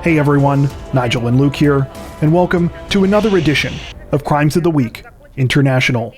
Hey everyone, Nigel and Luke here, and welcome to another edition of Crimes of the Week International.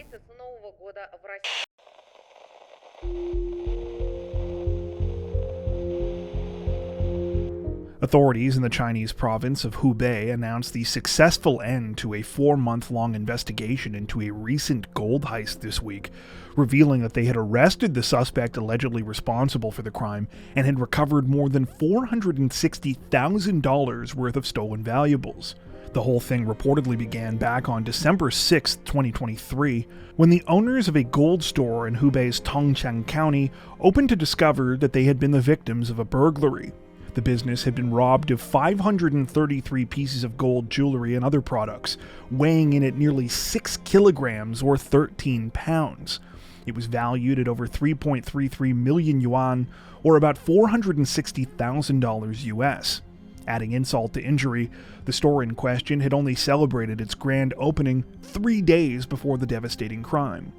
Authorities in the Chinese province of Hubei announced the successful end to a 4-month-long investigation into a recent gold heist this week, revealing that they had arrested the suspect allegedly responsible for the crime and had recovered more than $460,000 worth of stolen valuables. The whole thing reportedly began back on December 6, 2023, when the owners of a gold store in Hubei's Tongcheng County opened to discover that they had been the victims of a burglary. The business had been robbed of 533 pieces of gold jewelry and other products, weighing in at nearly 6 kilograms or 13 pounds. It was valued at over 3.33 million yuan, or about $460,000 US. Adding insult to injury, the store in question had only celebrated its grand opening 3 days before the devastating crime.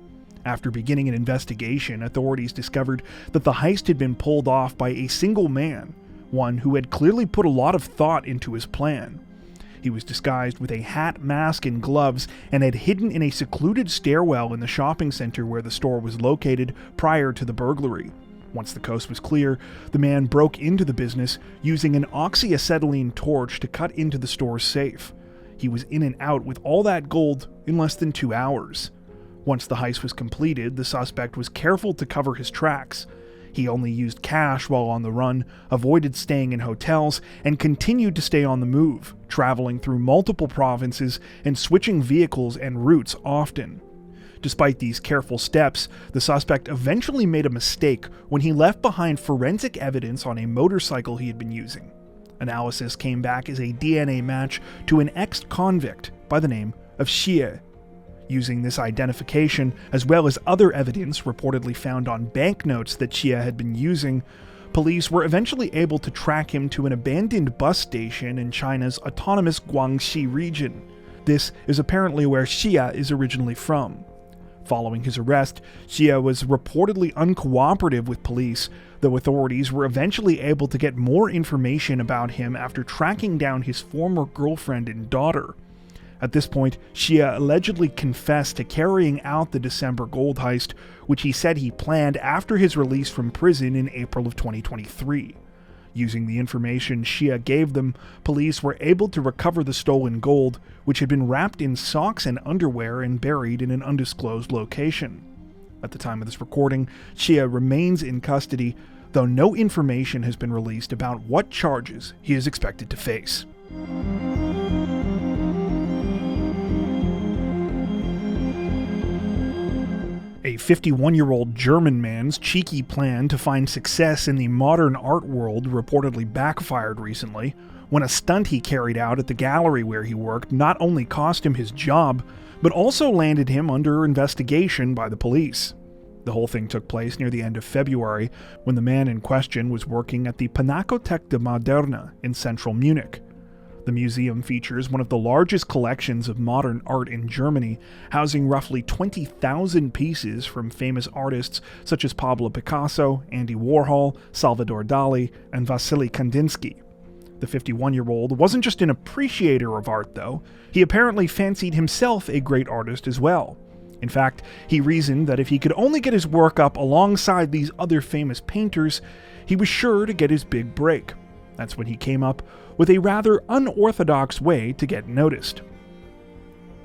After beginning an investigation, authorities discovered that the heist had been pulled off by a single man, one who had clearly put a lot of thought into his plan. He was disguised with a hat, mask, and gloves and had hidden in a secluded stairwell in the shopping center where the store was located prior to the burglary. Once the coast was clear, the man broke into the business using an oxyacetylene torch to cut into the store's safe. He was in and out with all that gold in less than 2 hours. Once the heist was completed, the suspect was careful to cover his tracks. He only used cash while on the run, avoided staying in hotels, and continued to stay on the move, traveling through multiple provinces and switching vehicles and routes often. Despite these careful steps, the suspect eventually made a mistake when he left behind forensic evidence on a motorcycle he had been using. Analysis came back as a DNA match to an ex-convict by the name of Xie. Using this identification, as well as other evidence reportedly found on banknotes that Xie had been using, police were eventually able to track him to an abandoned bus station in China's autonomous Guangxi region. This is apparently where Xie is originally from. Following his arrest, Xie was reportedly uncooperative with police, though authorities were eventually able to get more information about him after tracking down his former girlfriend and daughter. At this point, Xie allegedly confessed to carrying out the December gold heist, which he said he planned after his release from prison in April of 2023. Using the information Xie gave them, police were able to recover the stolen gold, which had been wrapped in socks and underwear and buried in an undisclosed location. At the time of this recording, Xie remains in custody, though no information has been released about what charges he is expected to face. A 51-year-old German man's cheeky plan to find success in the modern art world reportedly backfired recently, when a stunt he carried out at the gallery where he worked not only cost him his job, but also landed him under investigation by the police. The whole thing took place near the end of February, when the man in question was working at the Pinakothek de Moderne in central Munich. The museum features one of the largest collections of modern art in Germany, housing roughly 20,000 pieces from famous artists such as Pablo Picasso, Andy Warhol, Salvador Dali, and Vasily Kandinsky. The 51-year-old wasn't just an appreciator of art, though. He apparently fancied himself a great artist as well. In fact, he reasoned that if he could only get his work up alongside these other famous painters, he was sure to get his big break. That's when he came up with a rather unorthodox way to get noticed.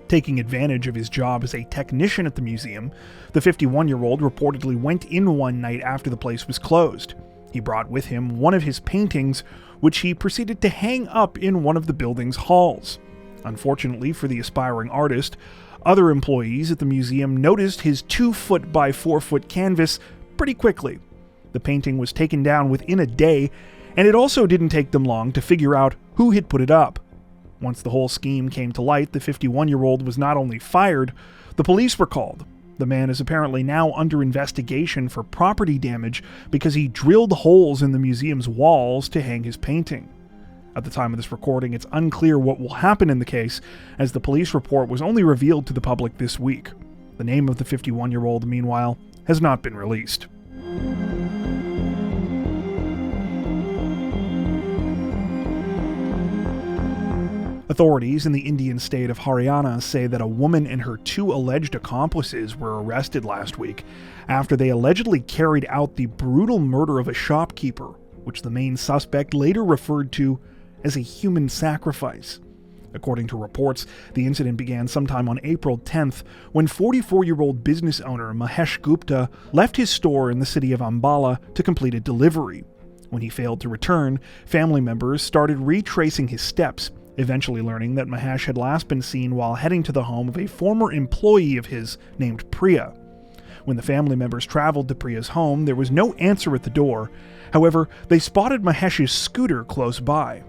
Taking advantage of his job as a technician at the museum, the 51-year-old reportedly went in one night after the place was closed. He brought with him one of his paintings, which he proceeded to hang up in one of the building's halls. Unfortunately for the aspiring artist, other employees at the museum noticed his 2-foot by 4-foot canvas pretty quickly. The painting was taken down within a day, and it also didn't take them long to figure out who had put it up. Once the whole scheme came to light, the 51-year-old was not only fired, the police were called. The man is apparently now under investigation for property damage because he drilled holes in the museum's walls to hang his painting. At the time of this recording, it's unclear what will happen in the case, as the police report was only revealed to the public this week. The name of the 51-year-old, meanwhile, has not been released. Authorities in the Indian state of Haryana say that a woman and her 2 alleged accomplices were arrested last week after they allegedly carried out the brutal murder of a shopkeeper, which the main suspect later referred to as a human sacrifice. According to reports, the incident began sometime on April 10th when 44-year-old business owner Mahesh Gupta left his store in the city of Ambala to complete a delivery. When he failed to return, family members started retracing his steps, eventually learning that Mahesh had last been seen while heading to the home of a former employee of his named Priya. When the family members traveled to Priya's home, there was no answer at the door. However, they spotted Mahesh's scooter close by.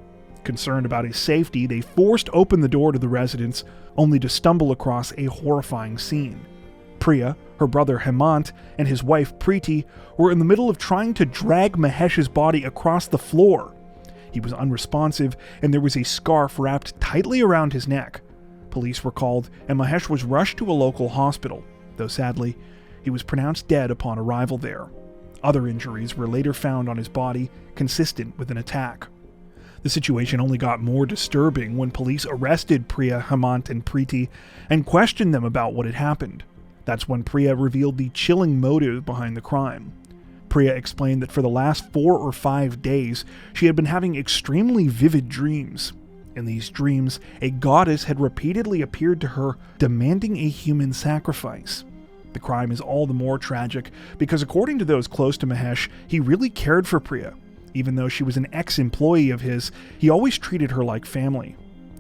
Concerned about his safety, they forced open the door to the residence, only to stumble across a horrifying scene. Priya, her brother Hemant, and his wife Preeti were in the middle of trying to drag Mahesh's body across the floor. He was unresponsive, and there was a scarf wrapped tightly around his neck. Police were called, and Mahesh was rushed to a local hospital, though sadly, he was pronounced dead upon arrival there. Other injuries were later found on his body, consistent with an attack. The situation only got more disturbing when police arrested Priya, Hemant, and Preeti and questioned them about what had happened. That's when Priya revealed the chilling motive behind the crime. Priya explained that for the last 4 or 5 days, she had been having extremely vivid dreams. In these dreams, a goddess had repeatedly appeared to her, demanding a human sacrifice. The crime is all the more tragic because according to those close to Mahesh, he really cared for Priya. Even though she was an ex-employee of his, he always treated her like family.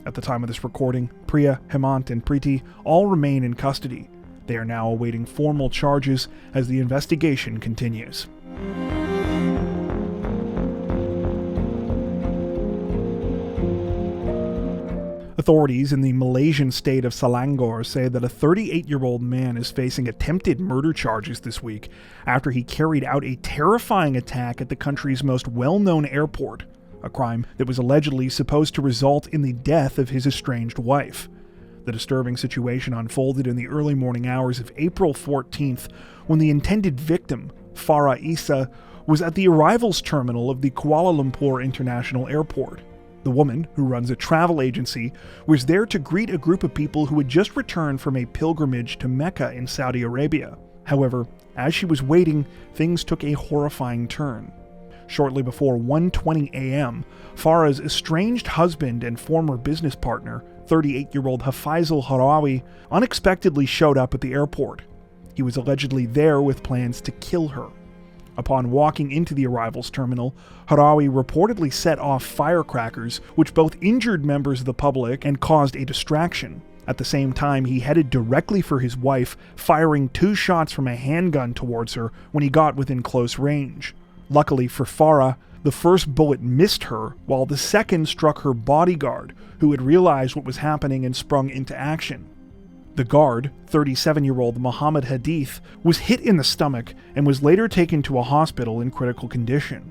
At the time of this recording, Priya, Hemant, and Preeti all remain in custody. They are now awaiting formal charges as the investigation continues. Authorities in the Malaysian state of Selangor say that a 38-year-old man is facing attempted murder charges this week after he carried out a terrifying attack at the country's most well-known airport, a crime that was allegedly supposed to result in the death of his estranged wife. The disturbing situation unfolded in the early morning hours of April 14th when the intended victim, Farah Issa, was at the arrivals terminal of the Kuala Lumpur International Airport. The woman, who runs a travel agency, was there to greet a group of people who had just returned from a pilgrimage to Mecca in Saudi Arabia. However, as she was waiting, things took a horrifying turn. Shortly before 1:20 a.m., Farah's estranged husband and former business partner, 38-year-old Hafaizul Harawi, unexpectedly showed up at the airport. He was allegedly there with plans to kill her. Upon walking into the arrivals terminal, Harawi reportedly set off firecrackers, which both injured members of the public and caused a distraction. At the same time, he headed directly for his wife, firing 2 shots from a handgun towards her when he got within close range. Luckily for Farah, the first bullet missed her, while the second struck her bodyguard, who had realized what was happening and sprung into action. The guard, 37-year-old Muhammad Hadith, was hit in the stomach and was later taken to a hospital in critical condition.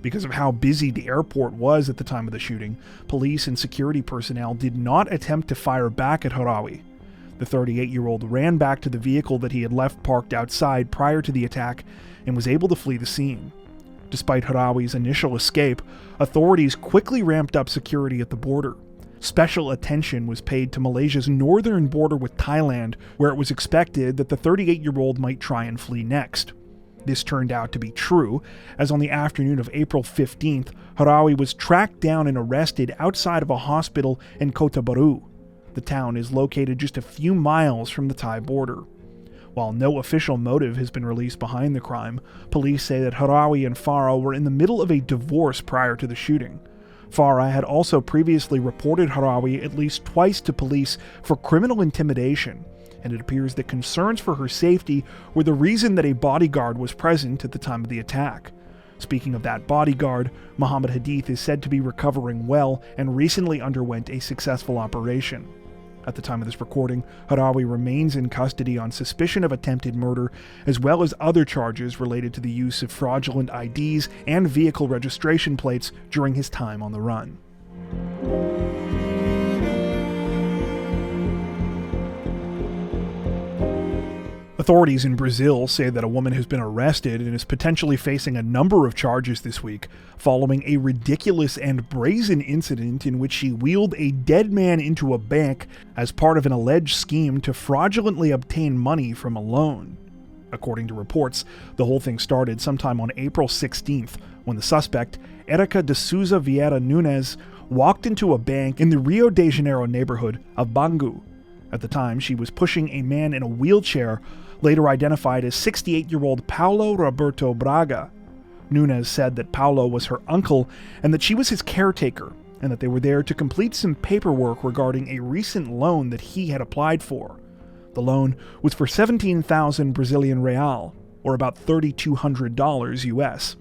Because of how busy the airport was at the time of the shooting, police and security personnel did not attempt to fire back at Harawi. The 38-year-old ran back to the vehicle that he had left parked outside prior to the attack and was able to flee the scene. Despite Harawi's initial escape, authorities quickly ramped up security at the border. Special attention was paid to Malaysia's northern border with Thailand, where it was expected that the 38-year-old might try and flee next. This turned out to be true, as on the afternoon of April 15th, Harawi was tracked down and arrested outside of a hospital in Kota Baru. The town is located just a few miles from the Thai border. While no official motive has been released behind the crime, police say that Harawi and Farah were in the middle of a divorce prior to the shooting. Farah had also previously reported Harawi at least twice to police for criminal intimidation, and it appears that concerns for her safety were the reason that a bodyguard was present at the time of the attack. Speaking of that bodyguard, Muhammad Hadith is said to be recovering well and recently underwent a successful operation. At the time of this recording, Harawi remains in custody on suspicion of attempted murder, as well as other charges related to the use of fraudulent IDs and vehicle registration plates during his time on the run. Authorities in Brazil say that a woman has been arrested and is potentially facing a number of charges this week following a ridiculous and brazen incident in which she wheeled a dead man into a bank as part of an alleged scheme to fraudulently obtain money from a loan. According to reports, the whole thing started sometime on April 16th when the suspect, Erica de Souza Vieira Nunes, walked into a bank in the Rio de Janeiro neighborhood of Bangu. At the time, she was pushing a man in a wheelchair, later identified as 68-year-old Paulo Roberto Braga. Nunes said that Paulo was her uncle and that she was his caretaker, and that they were there to complete some paperwork regarding a recent loan that he had applied for. The loan was for 17,000 Brazilian real, or about $3,200 US.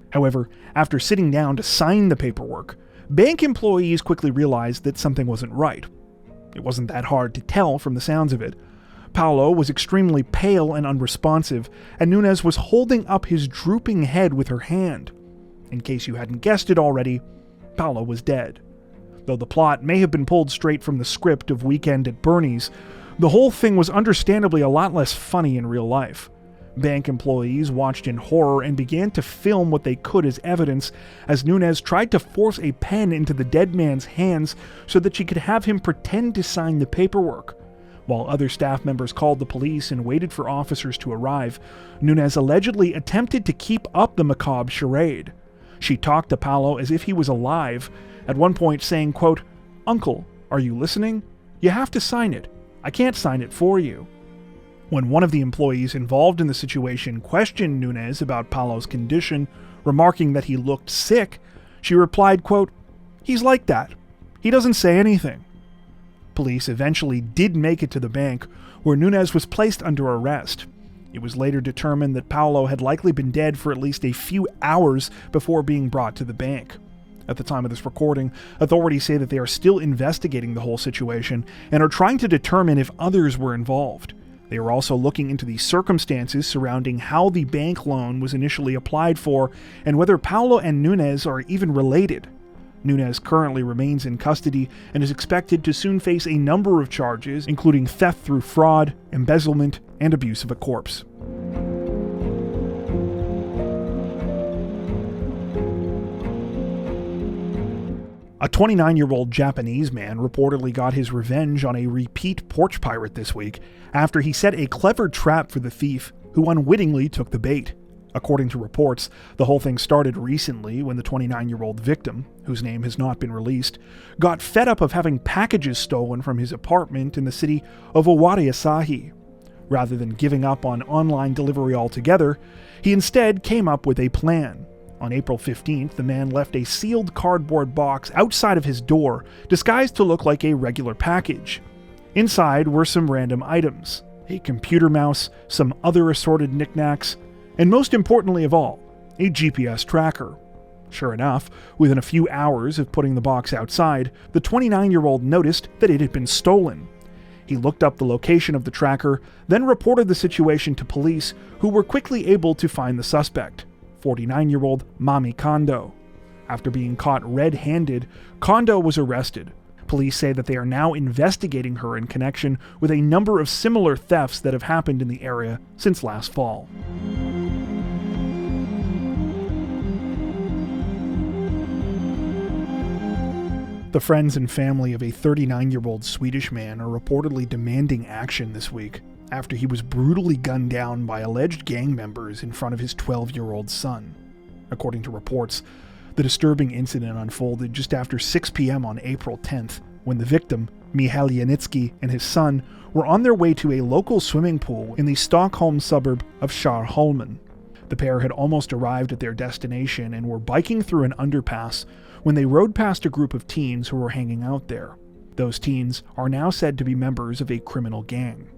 However, after sitting down to sign the paperwork, bank employees quickly realized that something wasn't right. It wasn't that hard to tell from the sounds of it. Paulo was extremely pale and unresponsive, and Nunes was holding up his drooping head with her hand. In case you hadn't guessed it already, Paulo was dead. Though the plot may have been pulled straight from the script of Weekend at Bernie's, the whole thing was understandably a lot less funny in real life. Bank employees watched in horror and began to film what they could as evidence as Nunes tried to force a pen into the dead man's hands so that she could have him pretend to sign the paperwork. While other staff members called the police and waited for officers to arrive, Nunes allegedly attempted to keep up the macabre charade. She talked to Paulo as if he was alive, at one point saying, quote, "Uncle, are you listening? You have to sign it. I can't sign it for you." When one of the employees involved in the situation questioned Nunes about Paulo's condition, remarking that he looked sick, she replied, quote, "He's like that. He doesn't say anything." Police eventually did make it to the bank, where Nunes was placed under arrest. It was later determined that Paulo had likely been dead for at least a few hours before being brought to the bank. At the time of this recording, authorities say that they are still investigating the whole situation and are trying to determine if others were involved. They are also looking into the circumstances surrounding how the bank loan was initially applied for and whether Paulo and Nunes are even related. Nunes currently remains in custody and is expected to soon face a number of charges, including theft through fraud, embezzlement, and abuse of a corpse. A 29-year-old Japanese man reportedly got his revenge on a repeat porch pirate this week after he set a clever trap for the thief, who unwittingly took the bait. According to reports, the whole thing started recently when the 29-year-old victim, whose name has not been released, got fed up of having packages stolen from his apartment in the city of Owariasahi. Rather than giving up on online delivery altogether, he instead came up with a plan. On April 15th, the man left a sealed cardboard box outside of his door, disguised to look like a regular package. Inside were some random items, a computer mouse, some other assorted knickknacks, and most importantly of all, a GPS tracker. Sure enough, within a few hours of putting the box outside, the 29-year-old noticed that it had been stolen. He looked up the location of the tracker, then reported the situation to police, who were quickly able to find the suspect, 49-year-old Mami Kondo. After being caught red-handed, Kondo was arrested. Police say that they are now investigating her in connection with a number of similar thefts that have happened in the area since last fall. The friends and family of a 39-year-old Swedish man are reportedly demanding action this week after he was brutally gunned down by alleged gang members in front of his 12-year-old son. According to reports, the disturbing incident unfolded just after 6 p.m. on April 10th, when the victim, Michal Janicki, and his son were on their way to a local swimming pool in the Stockholm suburb of Skärholmen. The pair had almost arrived at their destination and were biking through an underpass when they rode past a group of teens who were hanging out there. Those teens are now said to be members of a criminal gang.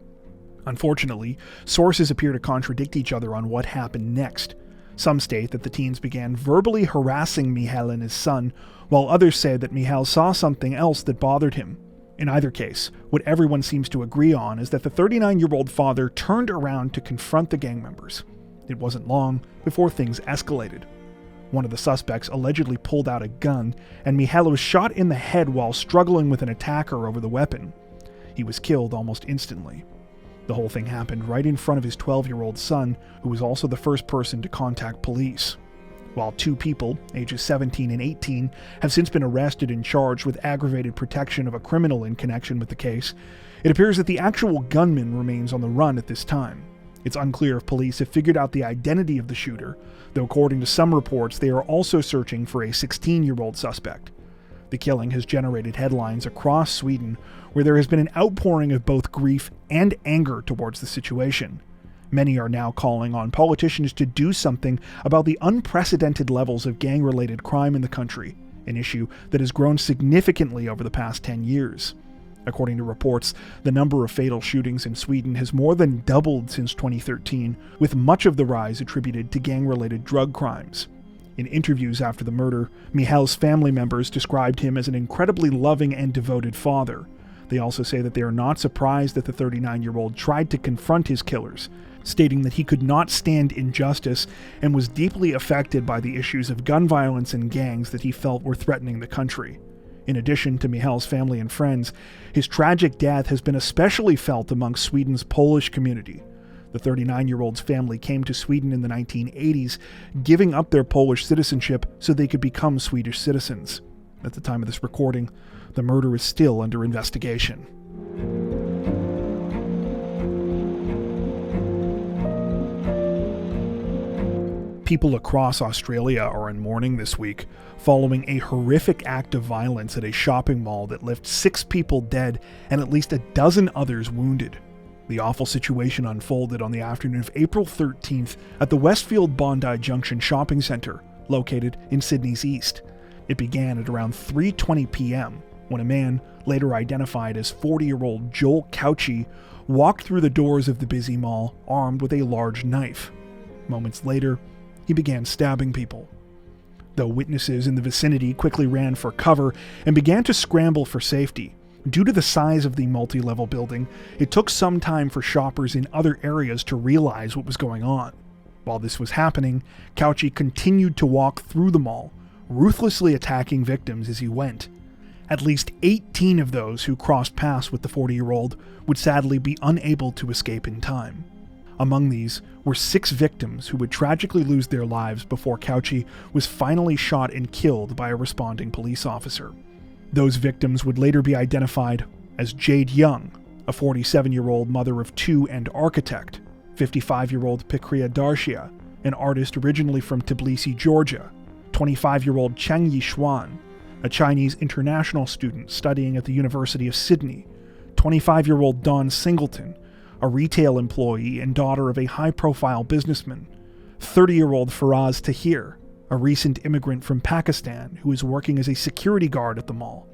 Unfortunately, sources appear to contradict each other on what happened next. Some state that the teens began verbally harassing Michal and his son, while others say that Michal saw something else that bothered him. In either case, what everyone seems to agree on is that the 39-year-old father turned around to confront the gang members. It wasn't long before things escalated. One of the suspects allegedly pulled out a gun, and Michal was shot in the head while struggling with an attacker over the weapon. He was killed almost instantly. The whole thing happened right in front of his 12-year-old son, who was also the first person to contact police. While 2 people, ages 17 and 18, have since been arrested and charged with aggravated protection of a criminal in connection with the case, it appears that the actual gunman remains on the run at this time. It's unclear if police have figured out the identity of the shooter, though according to some reports they are also searching for a 16-year-old suspect. The killing has generated headlines across Sweden, where there has been an outpouring of both grief and anger towards the situation. Many are now calling on politicians to do something about the unprecedented levels of gang-related crime in the country, an issue that has grown significantly over the past 10 years. According to reports, the number of fatal shootings in Sweden has more than doubled since 2013, with much of the rise attributed to gang-related drug crimes. In interviews after the murder, Michael's family members described him as an incredibly loving and devoted father. They also say that they are not surprised that the 39-year-old tried to confront his killers, stating that he could not stand injustice and was deeply affected by the issues of gun violence and gangs that he felt were threatening the country. In addition to Michael's family and friends, his tragic death has been especially felt among Sweden's Polish community. The 39-year-old's family came to Sweden in the 1980s, giving up their Polish citizenship so they could become Swedish citizens. At the time of this recording, the murder is still under investigation. People across Australia are in mourning this week, following a horrific act of violence at a shopping mall that left 6 people dead and at least a dozen others wounded. The awful situation unfolded on the afternoon of April 13th at the Westfield Bondi Junction shopping centre, located in Sydney's east. It began at around 3:20 p.m. when a man, later identified as 40-year-old Joel Couchy, walked through the doors of the busy mall armed with a large knife. Moments later, he began stabbing people. Though witnesses in the vicinity quickly ran for cover and began to scramble for safety, due to the size of the multi-level building, it took some time for shoppers in other areas to realize what was going on. While this was happening, Couchy continued to walk through the mall, ruthlessly attacking victims as he went. At least 18 of those who crossed paths with the 40-year-old would sadly be unable to escape in time. Among these were 6 victims who would tragically lose their lives before Couchy was finally shot and killed by a responding police officer. Those victims would later be identified as Jade Young, a 47-year-old mother of 2 and architect, 55-year-old Pikria Darshia, an artist originally from Tbilisi, Georgia, 25-year-old Cheng Yixuan, a Chinese international student studying at the University of Sydney, 25-year-old Dawn Singleton, a retail employee and daughter of a high-profile businessman, 30-year-old Faraz Tahir, a recent immigrant from Pakistan who is working as a security guard at the mall,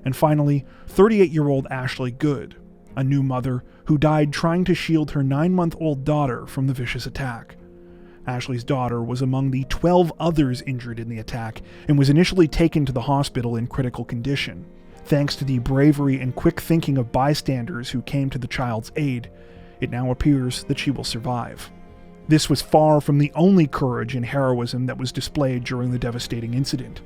and finally, 38-year-old Ashley Good, a new mother who died trying to shield her 9-month-old daughter from the vicious attack. Ashley's daughter was among the 12 others injured in the attack and was initially taken to the hospital in critical condition. Thanks to the bravery and quick thinking of bystanders who came to the child's aid, it now appears that she will survive. This was far from the only courage and heroism that was displayed during the devastating incident.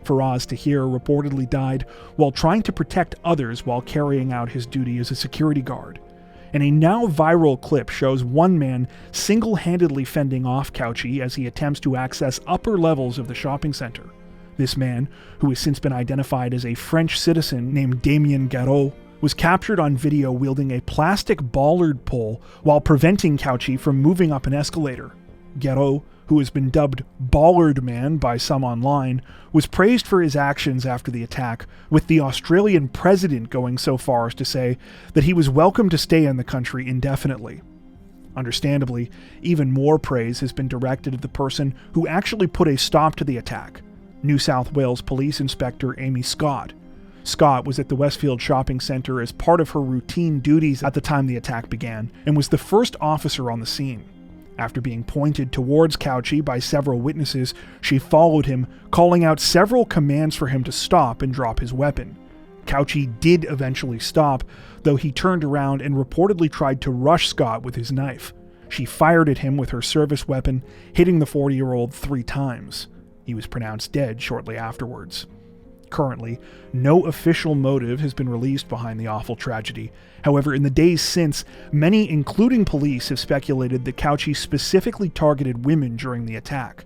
Faraz Tahir reportedly died while trying to protect others while carrying out his duty as a security guard. And a now viral clip shows one man single-handedly fending off Couchy as he attempts to access upper levels of the shopping center. This man, who has since been identified as a French citizen named Damien Garot, was captured on video wielding a plastic bollard pole while preventing Couchy from moving up an escalator. Garot, who has been dubbed Bollard Man by some online, was praised for his actions after the attack, with the Australian president going so far as to say that he was welcome to stay in the country indefinitely. Understandably, even more praise has been directed at the person who actually put a stop to the attack, New South Wales Police Inspector Amy Scott. Scott was at the Westfield shopping center as part of her routine duties at the time the attack began, and was the first officer on the scene. After being pointed towards Couchy by several witnesses, she followed him, calling out several commands for him to stop and drop his weapon. Couchy did eventually stop, though he turned around and reportedly tried to rush Scott with his knife. She fired at him with her service weapon, hitting the 40-year-old 3 times. He was pronounced dead shortly afterwards. Currently, no official motive has been released behind the awful tragedy. However, in the days since, many, including police, have speculated that Cauchy specifically targeted women during the attack.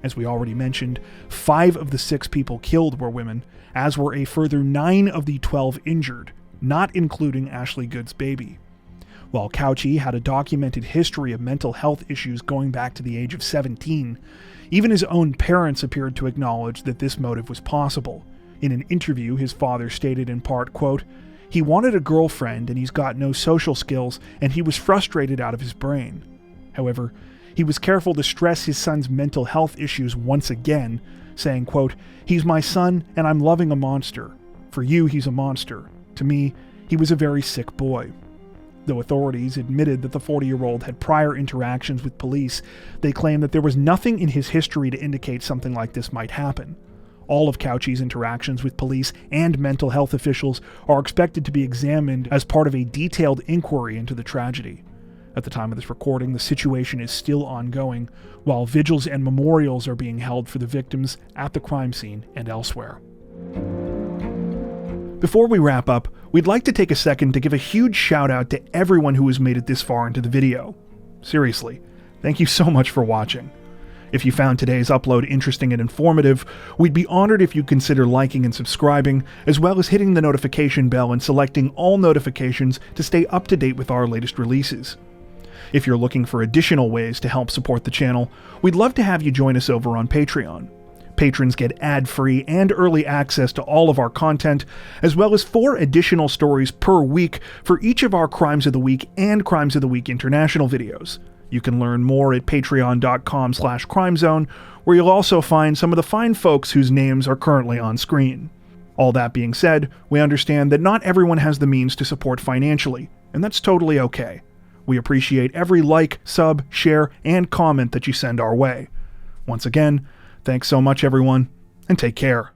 As we already mentioned, 5 of the 6 people killed were women, as were a further 9 of the 12 injured, not including Ashley Good's baby. While Cauchy had a documented history of mental health issues going back to the age of 17, even his own parents appeared to acknowledge that this motive was possible. In an interview, his father stated in part, quote, "He wanted a girlfriend and he's got no social skills and he was frustrated out of his brain." However, he was careful to stress his son's mental health issues once again, saying, quote, "He's my son and I'm loving a monster. For you, he's a monster. To me, he was a very sick boy." Though authorities admitted that the 40-year-old had prior interactions with police, they claimed that there was nothing in his history to indicate something like this might happen. All of Cauchy's interactions with police and mental health officials are expected to be examined as part of a detailed inquiry into the tragedy. At the time of this recording, the situation is still ongoing, while vigils and memorials are being held for the victims at the crime scene and elsewhere. Before we wrap up, we'd like to take a second to give a huge shout out to everyone who has made it this far into the video. Seriously, thank you so much for watching. If you found today's upload interesting and informative, we'd be honored if you'd consider liking and subscribing, as well as hitting the notification bell and selecting all notifications to stay up to date with our latest releases. If you're looking for additional ways to help support the channel, we'd love to have you join us over on Patreon. Patrons get ad-free and early access to all of our content, as well as 4 additional stories per week for each of our Crimes of the Week and Crimes of the Week International videos. You can learn more at patreon.com/crimezone, where you'll also find some of the fine folks whose names are currently on screen. All that being said, we understand that not everyone has the means to support financially, and that's totally okay. We appreciate every like, sub, share, and comment that you send our way. Once again, thanks so much everyone, and take care.